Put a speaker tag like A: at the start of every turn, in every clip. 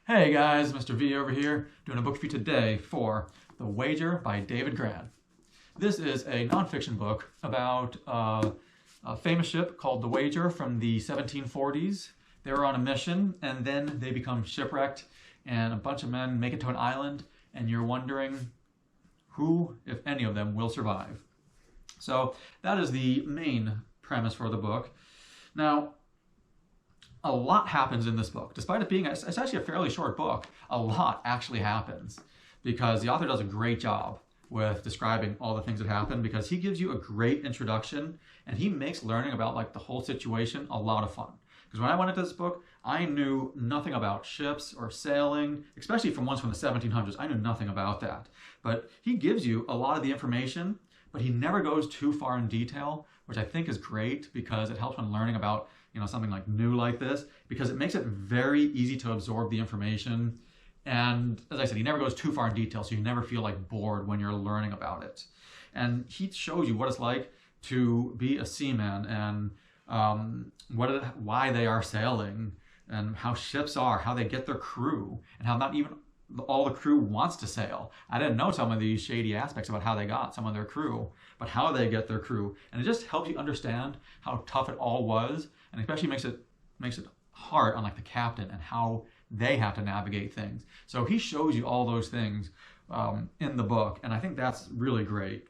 A: Hey guys, Mr. V over here, doing a book review today for The Wager by David Grann. This is a nonfiction book about a famous ship called The Wager from the 1740s. They were on a mission and then they become shipwrecked and a bunch of men make it to an island and you're wondering who, if any of them, will survive. So that is the main premise for the book. Now, a lot happens in this book. Despite it being, it's actually a fairly short book, a lot actually happens because the author does a great job with describing all the things that happen because he gives you a great introduction and he makes learning about like the whole situation a lot of fun. Because when I went into this book, I knew nothing about ships or sailing, especially from ones from the 1700s. I knew nothing about that. But he gives you a lot of the information, but he never goes too far in detail, which I think is great because it helps when learning about something like new like this, because it makes it very easy to absorb the information. And as I said, he never goes too far in detail, so you never feel like bored when you're learning about it. And he shows you what it's like to be a seaman and why they are sailing and how ships are, how they get their crew, and how not even all the crew wants to sail. I didn't know some of these shady aspects about how they got some of their crew, but how they get their crew. And it just helps you understand how tough it all was, and especially makes it hard on like the captain and how they have to navigate things. So he shows you all those things in the book, and I think that's really great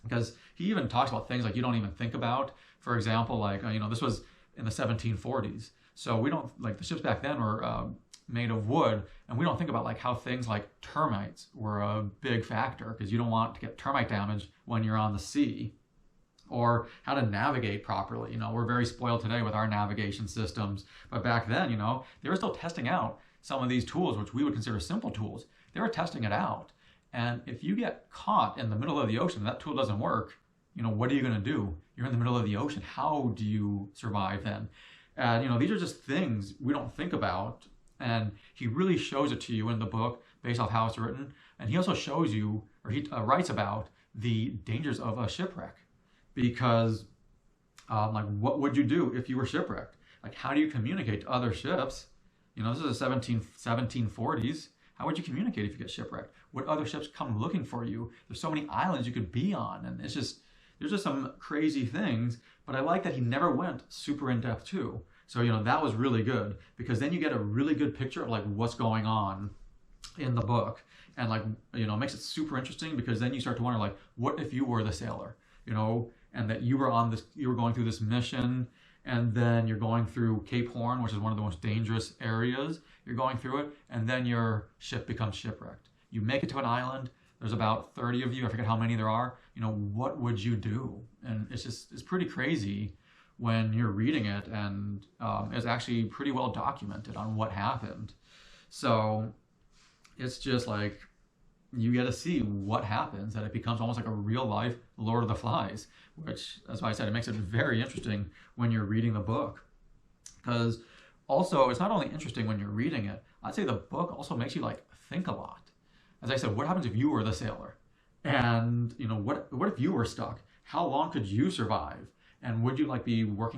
A: because he even talks about things like you don't even think about. For example, like this was in the 1740s, so we don't, like, the ships back then were made of wood, and we don't think about like how things like termites were a big factor because you don't want to get termite damage when you're on the sea, or how to navigate properly. We're very spoiled today with our navigation systems, but back then, they were still testing out some of these tools, which we would consider simple tools. They were testing it out, and if you get caught in the middle of the ocean, that tool doesn't work. What are you going to do? You're in the middle of the ocean. How do you survive then? And these are just things we don't think about. And he really shows it to you in the book based off how it's written. And he also shows you, or he writes about the dangers of a shipwreck. Because like, what would you do if you were shipwrecked? Like, how do you communicate to other ships? This is the 1740s. How would you communicate if you get shipwrecked? Would other ships come looking for you? There's so many islands you could be on. And there's just some crazy things. But I like that he never went super in depth too. So, that was really good because then you get a really good picture of like what's going on in the book. And like, it makes it super interesting because then you start to wonder like, what if you were the sailor, and that you were going through this mission and then you're going through Cape Horn, which is one of the most dangerous areas. You're going through it and then your ship becomes shipwrecked. You make it to an island. There's about 30 of you. I forget how many there are. What would you do? And it's pretty crazy when you're reading it, and it's actually pretty well documented on what happened. So it's just like you get to see what happens, and it becomes almost like a real life Lord of the Flies, which, that's why I said it makes it very interesting when you're reading the book. Because also, it's not only interesting when you're reading it, I'd say the book also makes you like think a lot. As I said, what happens if you were the sailor? And what if you were stuck? How long could you survive? And would you like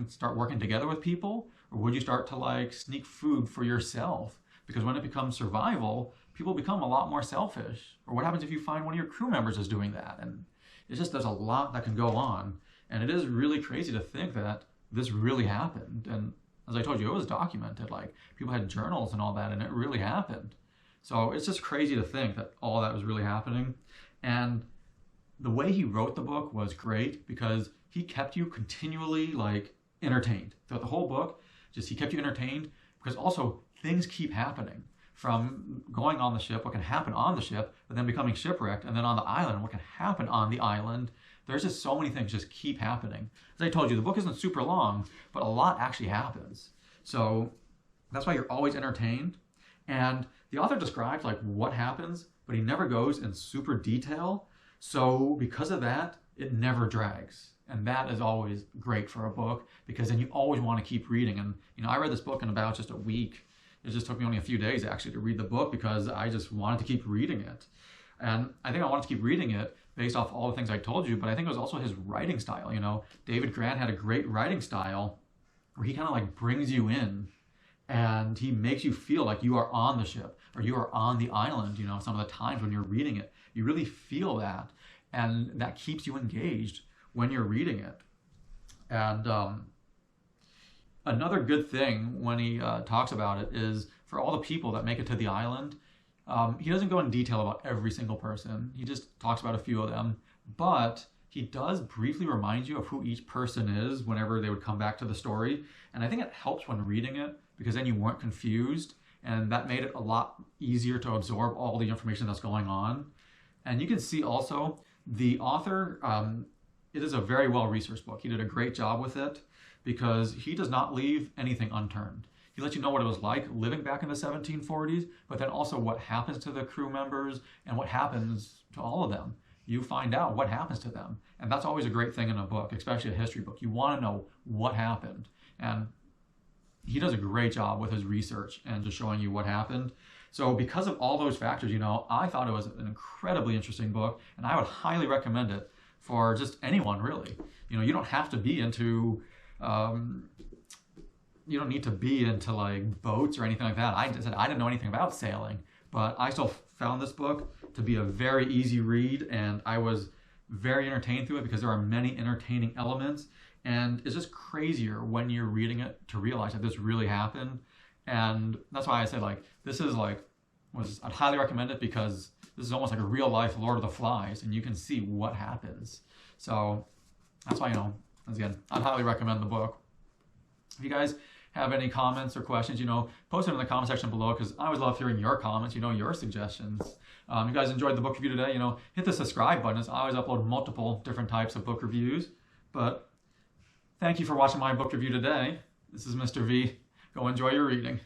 A: start working together with people? Or would you start to like sneak food for yourself? Because when it becomes survival, people become a lot more selfish. Or what happens if you find one of your crew members is doing that? And there's a lot that can go on. And it is really crazy to think that this really happened. And as I told you, it was documented. Like, people had journals and all that, and it really happened. So it's just crazy to think that all that was really happening. And the way he wrote the book was great because he kept you continually like entertained throughout the whole book. He kept you entertained because also things keep happening, from going on the ship, what can happen on the ship, but then becoming shipwrecked, and then on the island, what can happen on the island. There's just so many things just keep happening. As I told you, the book isn't super long, but a lot actually happens. So that's why you're always entertained. And the author describes like what happens, but he never goes in super detail. So because of that, it never drags. And that is always great for a book because then you always want to keep reading. And I read this book in about just a week. It just took me only a few days actually to read the book because I just wanted to keep reading it. And I think I wanted to keep reading it based off all the things I told you, but I think it was also his writing style. David Grann had a great writing style where he kind of like brings you in and he makes you feel like you are on the ship or you are on the island. You know, some of the times when you're reading it, you really feel that, and that keeps you engaged when you're reading it. And another good thing when he talks about it is for all the people that make it to the island, he doesn't go in detail about every single person. He just talks about a few of them, but he does briefly remind you of who each person is whenever they would come back to the story. And I think it helps when reading it, because then you weren't confused, and that made it a lot easier to absorb all the information that's going on. And you can see also the author, it is a very well-researched book. He did a great job with it because he does not leave anything unturned. He lets you know what it was like living back in the 1740s, but then also what happens to the crew members and what happens to all of them. You find out what happens to them. And that's always a great thing in a book, especially a history book. You want to know what happened. And he does a great job with his research and just showing you what happened. So because of all those factors, you know, I thought it was an incredibly interesting book, and I would highly recommend it for just anyone, really. You know, you don't have to be into, you don't need to be into like boats or anything like that. I just said I didn't know anything about sailing, but I still found this book to be a very easy read, and I was very entertained through it because there are many entertaining elements, and it's just crazier when you're reading it to realize that this really happened. And that's why I said, like, this is like, I'd highly recommend it because this is almost like a real life Lord of the Flies, and you can see what happens. So that's why, you know, once again, I'd highly recommend the book. If you guys have any comments or questions, you know, post them in the comment section below, because I always love hearing your comments, you know, your suggestions. If you guys enjoyed the book review today, you know, hit the subscribe button. I always upload multiple different types of book reviews. But thank you for watching my book review today. This is Mr. V. Go enjoy your reading.